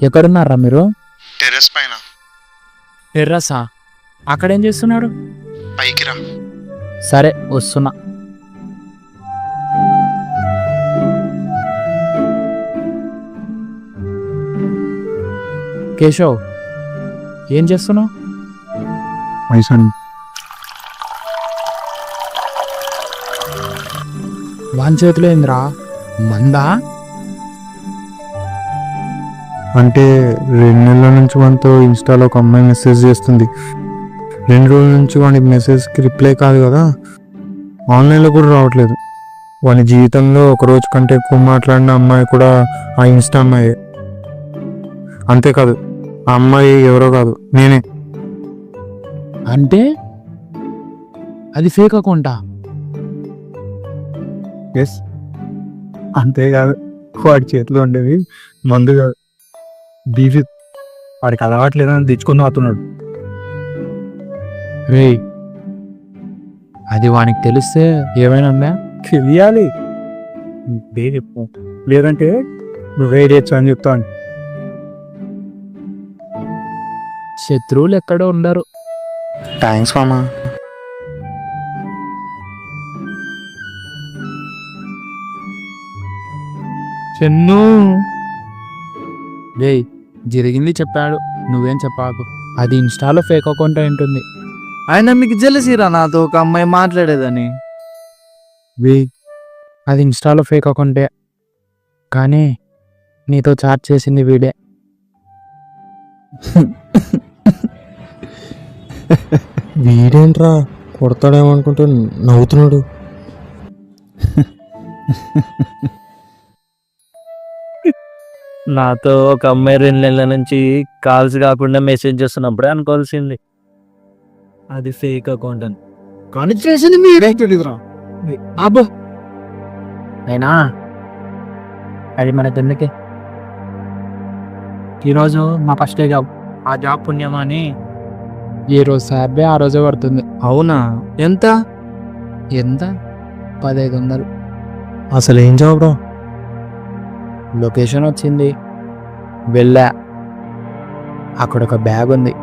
ఎక్కడున్నారా మీరు? టెర్రస్ పైన. టెర్రసా? అక్కడేం చేస్తున్నారు? పైకి రా. సరే వస్తున్నా. కేశవ్, ఏం చేస్తున్నావు? వాని చేతిలో ఏందిరా? మందా? అంటే 2 నెలల నుంచి మనతో ఇన్స్టాలో ఒక అమ్మాయి మెసేజ్ చేస్తుంది. 2 రోజుల నుంచి వాడి మెసేజ్కి రిప్లై కాదు కదా, ఆన్లైన్లో కూడా రావట్లేదు. వాని జీవితంలో ఒక రోజు కంటే ఎక్కువ మాట్లాడిన అమ్మాయి కూడా ఆ ఇన్స్టా అమ్మాయి. అంతేకాదు, ఆ అమ్మాయి ఎవరో కాదు, నేనే. అంటే అది ఫేక్ అకౌంటా? ఎస్, అంతేకాదు, వాడి చేతిలో ఉండేవి మందు కాదు, బీఫీ. వాడికి అలవాట్లేదని తెచ్చుకొని అవుతున్నాడు. రేయ్, అది వానికి తెలిస్తే ఏమైనా ఉందా? తెలియాలి, చెప్పు, లేదంటే నువ్వు వేయచ్చు అని చెప్తాను. శత్రువులు ఎక్కడో ఉండరు. థ్యాంక్స్ మామా. చెన్ను, రేయ్, జరిగింది చెప్పాడు, నువ్వేం చెప్పాకు. అది ఇన్స్టాలో ఫేక్ అకౌంట్ అయి ఉంటుంది. ఆయన మీకు జెలసీరా నాతో ఒక అమ్మాయి మాట్లాడేదని? అది ఇన్స్టాలో ఫేక్ అకౌంటే, కానీ నీతో చాట్ చేసింది వీడే. వీడేంట్రా కొడతాడేమనుకుంటే నవ్వుతున్నాడు. నాతో ఒక అమ్మాయి 2 నెలల నుంచి కాల్స్ కాకుండా మెసేజ్ చేస్తున్నప్పుడే అనుకోవాల్సింది అది ఫేక్ అకౌంట్ అని. కానీ చేసింది మీరే తెలీదురా. అబ్బో, అయినా అది మనకు ఎందుకే? ఈరోజు మా ఫస్ట్ డే జాబ్. ఆ జాబ్ పుణ్యమని ఏ రోజు సాబే ఆ రోజే పడుతుంది. అవునా? ఎంత? ఎంత? 1500. అసలు ఏం జాబ్ రా? లొకేషన్ వచ్చింది, వెళ్ళా. అక్కడ ఒక బ్యాగ్ ఉంది,